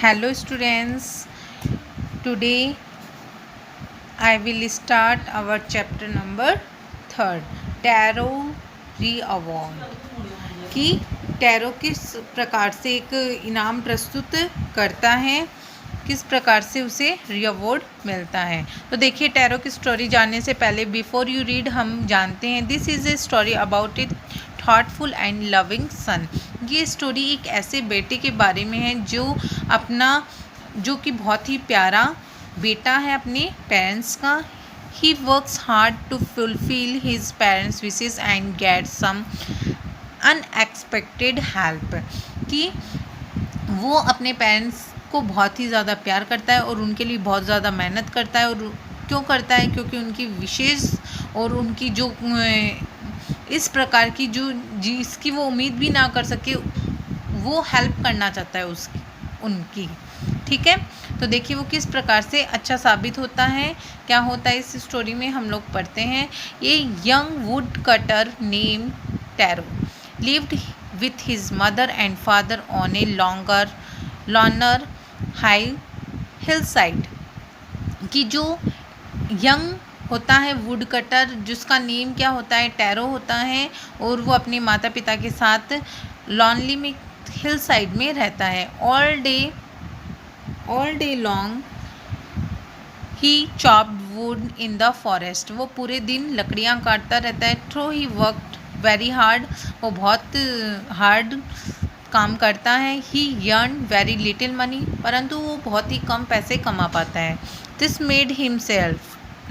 Hello students, today I will start our chapter number 3 Tarot Re-Award कि tarot किस प्रकार से एक इनाम प्रस्तुत करता है, किस प्रकार से उसे री-अवॉर्ड मिलता है। तो देखिए, टैरो की स्टोरी जानने से पहले बिफोर यू रीड हम जानते हैं this is a story about A thoughtful and loving son. ये स्टोरी एक ऐसे बेटे के बारे में है जो कि बहुत ही प्यारा बेटा है अपने पेरेंट्स का। He works hard to fulfil his parents wishes and get some unexpected help. कि वो अपने पेरेंट्स को बहुत ही ज़्यादा प्यार करता है और उनके लिए बहुत ज़्यादा मेहनत करता है। और क्यों करता है? क्योंकि उनकी विशेष और उनकी जो इस प्रकार की जिसकी वो उम्मीद भी ना कर सके, वो हेल्प करना चाहता है उनकी। ठीक है, तो देखिए वो किस प्रकार से अच्छा साबित होता है। क्या होता है इस स्टोरी में हम लोग पढ़ते हैं। ये young would cutter name tarot lived with his mother and father on a loner high hillside। कि जो यंग होता है वुड कटर, जिसका नेम क्या होता है? टैरो होता है, और वो अपने माता पिता के साथ लॉनली में हिल साइड में रहता है। All day long he chopped wood in the forest. वो पूरे दिन लकड़ियाँ काटता रहता है। Though he worked very hard, वो बहुत हार्ड काम करता है। He earned very little money, परंतु वो बहुत ही कम पैसे कमा पाता है। दिस मेड हिमसेल्फ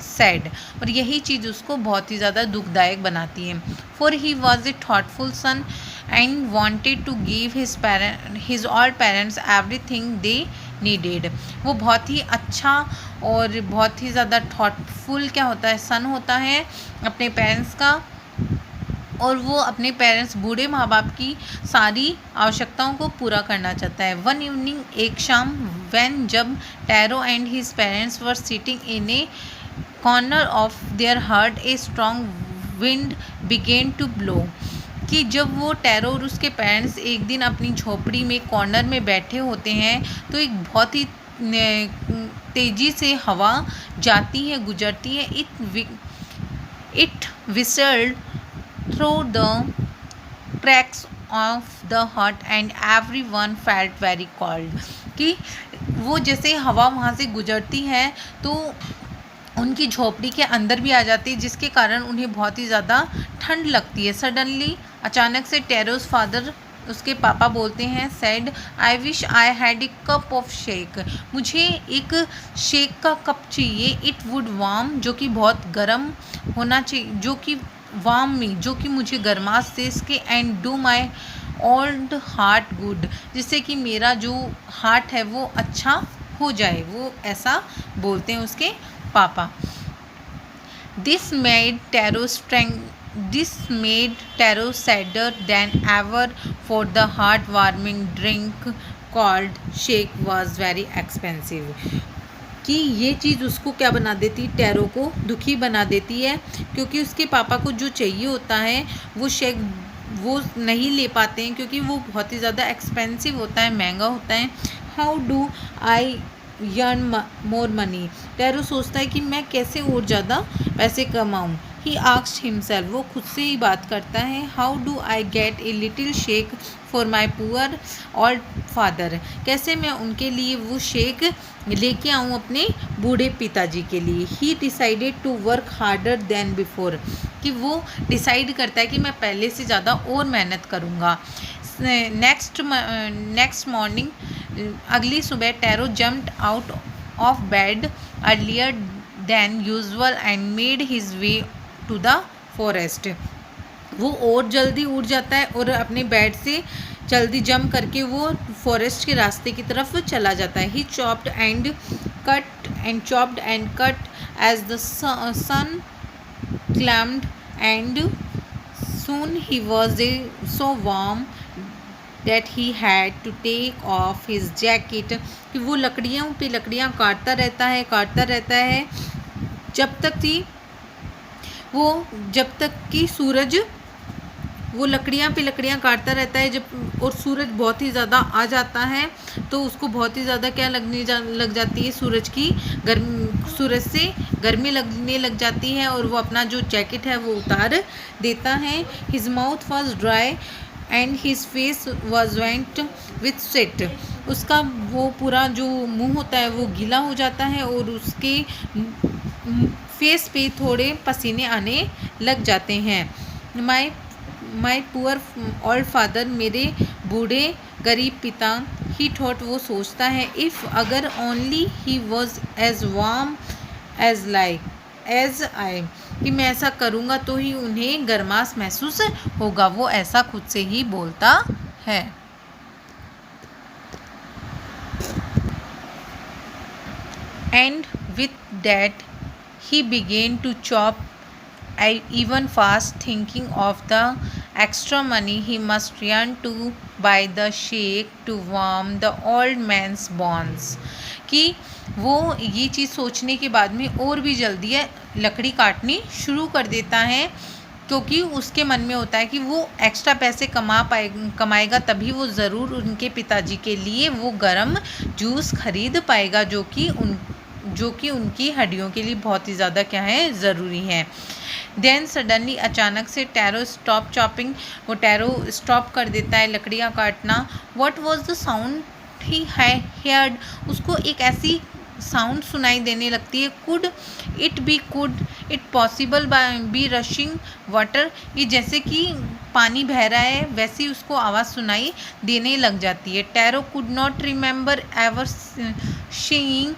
सैड, और यही चीज़ उसको बहुत ही ज़्यादा दुखदायक बनाती है। For he was a thoughtful son and wanted to give his all parents everything they needed. वो बहुत ही अच्छा और बहुत ही ज़्यादा थॉटफुल क्या होता है? सन होता है अपने पेरेंट्स का, और वो अपने पेरेंट्स बूढ़े माँ बाप की सारी आवश्यकताओं को पूरा करना चाहता है। वन इवनिंग, एक शाम, जब Taro and his parents were sitting in a corner of their hut a strong wind began to blow. कि जब वो टैरो और उसके पेरेंट्स एक दिन अपनी झोपड़ी में कॉर्नर में बैठे होते हैं, तो एक बहुत ही तेज़ी से हवा जाती है, गुजरती है। It whistled through the cracks of the hut and everyone felt very cold। कि वो जैसे हवा वहाँ से गुजरती है तो उनकी झोपड़ी के अंदर भी आ जाती है, जिसके कारण उन्हें बहुत ही ज़्यादा ठंड लगती है। सडनली, अचानक से, टैरोस फादर, उसके पापा बोलते हैं, sad I wish I had a cup of shake. मुझे एक शेक का कप चाहिए। इट वुड वार्म, जो कि बहुत गर्म होना चाहिए, जो कि वार्म मी, जो कि मुझे गर्माश से इसके, and do my old heart good, जिससे कि मेरा जो हार्ट है वो अच्छा हो जाए। वो ऐसा बोलते हैं उसके पापा। This made tarot sadder then ever, for the heart warming drink called shake was very expensive. कि ये चीज़ उसको क्या बना देती? टैरो को दुखी बना देती है, क्योंकि उसके पापा को जो चाहिए होता है वो शेक वो नहीं ले पाते हैं, क्योंकि वो बहुत ही ज़्यादा एक्सपेंसिव होता है, महंगा होता है। How do I earn more money? Tarot सोचता है कि मैं कैसे और ज़्यादा पैसे कमाऊँ। ही आस्क्ड हिमसेल्फ, वो खुद से ही बात करता है। How do I get a little shake for my poor old father? कैसे मैं उनके लिए वो शेक लेके आऊँ अपने बूढ़े पिताजी के लिए। He decided to work harder than before, कि वो डिसाइड करता है कि मैं पहले से ज़्यादा और मेहनत करूँगा। नेक्स्ट मॉर्निंग, अगली सुबह, Taro jumped out of bed earlier than usual and made his way to the forest. वो और जल्दी उठ जाता है और अपने बेड से जल्दी जंप करके वो फॉरेस्ट के रास्ते की तरफ चला जाता है। He chopped and cut as the sun climbed and soon he was so warm that he had to take off his jacket। कि वो लकड़ियों पे लकड़ियाँ काटता रहता है जब तक कि सूरज वो लकड़ियाँ पे लकड़ियाँ काटता रहता है जब, और सूरज बहुत ही ज़्यादा आ जाता है तो उसको बहुत ही ज़्यादा क्या लग जाती है, सूरज से गर्मी लगने लग जाती है और वो अपना जो जैकेट है वो उतार देता है। His mouth was dry and his face was went with sweat. उसका वो पूरा जो मुंह होता है वो गीला हो जाता है और उसके फेस पे थोड़े पसीने आने लग जाते हैं। माई पुअर ओल्ड फादर, मेरे बूढ़े गरीब पिता, ही थॉट, वो सोचता है, इफ़ अगर only he was as warm as I, कि मैं ऐसा करूँगा तो ही उन्हें गर्माश महसूस होगा। वो ऐसा खुद से ही बोलता है। And with that he began to chop even fast, thinking of the extra money he must earn to buy the shake to warm the old man's bones। कि वो ये चीज़ सोचने के बाद में और भी जल्दी लकड़ी काटनी शुरू कर देता है, क्योंकि उसके मन में होता है कि वो एक्स्ट्रा पैसे कमाएगा तभी वो ज़रूर उनके पिताजी के लिए वो गर्म जूस खरीद पाएगा, जो कि उनकी हड्डियों के लिए बहुत ही ज़्यादा क्या है, ज़रूरी है। देन सडनली, अचानक से, टैरो स्टॉप चॉपिंग, वो टैरो स्टॉप कर देता है लकड़ियाँ काटना। What was the sound he heard, उसको एक ऐसी साउंड सुनाई देने लगती है। Could it possible be rushing water, ये जैसे कि पानी बह रहा है वैसी उसको आवाज़ सुनाई देने लग जाती है। Taro could not remember ever seeing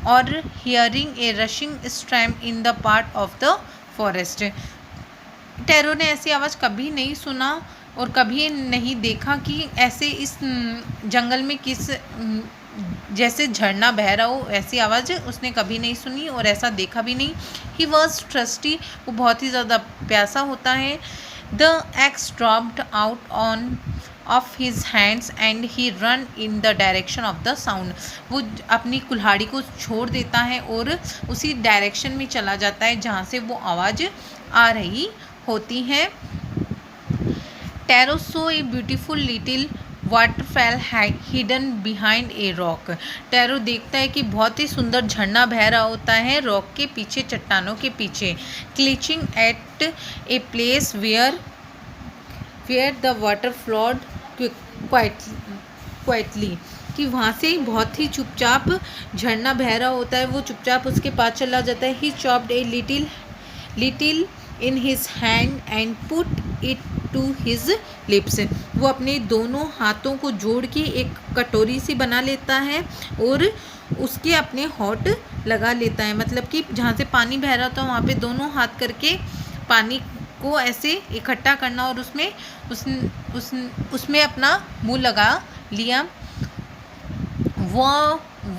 or hearing a rushing stream in the part of the forest. Taro ने ऐसी आवाज़ कभी नहीं सुना और कभी नहीं देखा कि ऐसे इस जंगल में जैसे झरना बह रहा हो, ऐसी आवाज़ उसने कभी नहीं सुनी और ऐसा देखा भी नहीं। ही वॉज थर्स्टी, वो बहुत ही ज़्यादा प्यासा होता है। The x dropped out of his hands and he run in the direction of the sound, वो अपनी कुल्हाड़ी को छोड़ देता है और उसी डायरेक्शन में चला जाता है जहाँ से वो आवाज़ आ रही होती है। Tarot so a beautiful little waterfall hidden behind a rock, tarot देखता है कि बहुत ही सुंदर झरना बह रहा होता है रॉक के पीछे, चट्टानों के पीछे। Clinging at a place where the water flowed quietly, कि वहाँ से बहुत ही चुपचाप झरना बह रहा होता है, वो चुपचाप उसके पास चला जाता है। He chopped a little in his hand and put it to his lips, वो अपने दोनों हाथों को जोड़ के एक कटोरी सी बना लेता है और उसके अपने होठ लगा लेता है, मतलब कि जहाँ से पानी बह रहा था वहाँ पे दोनों हाथ करके पानी को ऐसे इकट्ठा करना और उसमें अपना मुंह लगा लिया।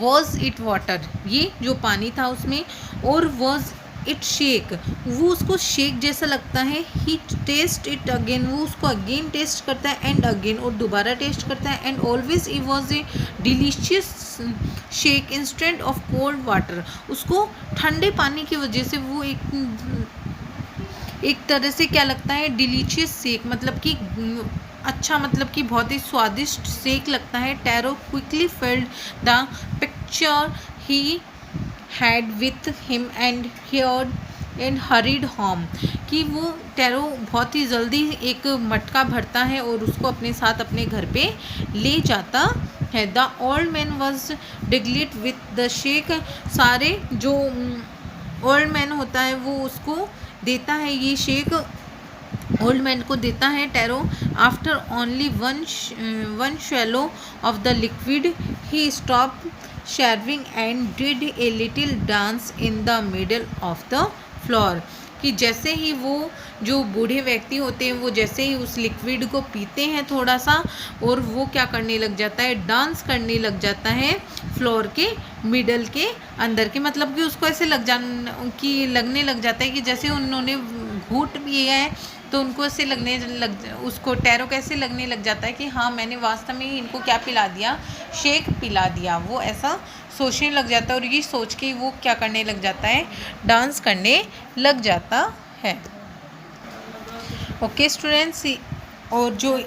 वॉज इट वाटर, ये जो पानी था उसमें, और वॉज इट शेक, वो उसको शेक जैसा लगता है। ही टेस्ट इट अगेन, वो उसको अगेन टेस्ट करता है एंड अगेन, और दोबारा टेस्ट करता है। And always it was a delicious shake instant of cold water, उसको ठंडे पानी की वजह से वो एक तरह से क्या लगता है, डिलीशियस सेक, मतलब कि अच्छा, मतलब कि बहुत ही स्वादिष्ट सेक लगता है। Tarot quickly filled the picture he had with him and hurried home, कि वो टैरो बहुत ही जल्दी एक मटका भरता है और उसको अपने साथ अपने घर पे ले जाता है। The old man was delighted with the sake, सारे जो ओल्ड मैन होता है वो उसको देता है, ये शेक ओल्ड मैन को देता है Taro. After only one swallow of the liquid he stop shivering and did a little dance in the middle of the floor, कि जैसे ही वो जो बूढ़े व्यक्ति होते हैं वो जैसे ही उस लिक्विड को पीते हैं थोड़ा सा, और वो क्या करने लग जाता है, डांस करने लग जाता है फ्लोर के मिडल के अंदर के, मतलब कि उसको ऐसे लगने लग जाता है कि जैसे उन्होंने घूंट पिया है तो उनको ऐसे उसको टैरो कैसे लगने लग जाता है कि हाँ मैंने वास्तव में इनको क्या पिला दिया, शेक पिला दिया, वो ऐसा सोचने लग जाता है और ये सोच के वो क्या करने लग जाता है, डांस करने लग जाता है। ओके स्टूडेंट्स, और जो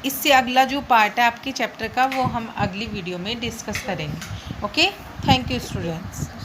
इससे अगला जो पार्ट है आपके चैप्टर का वो हम अगली वीडियो में डिस्कस करेंगे। Okay, thank you students.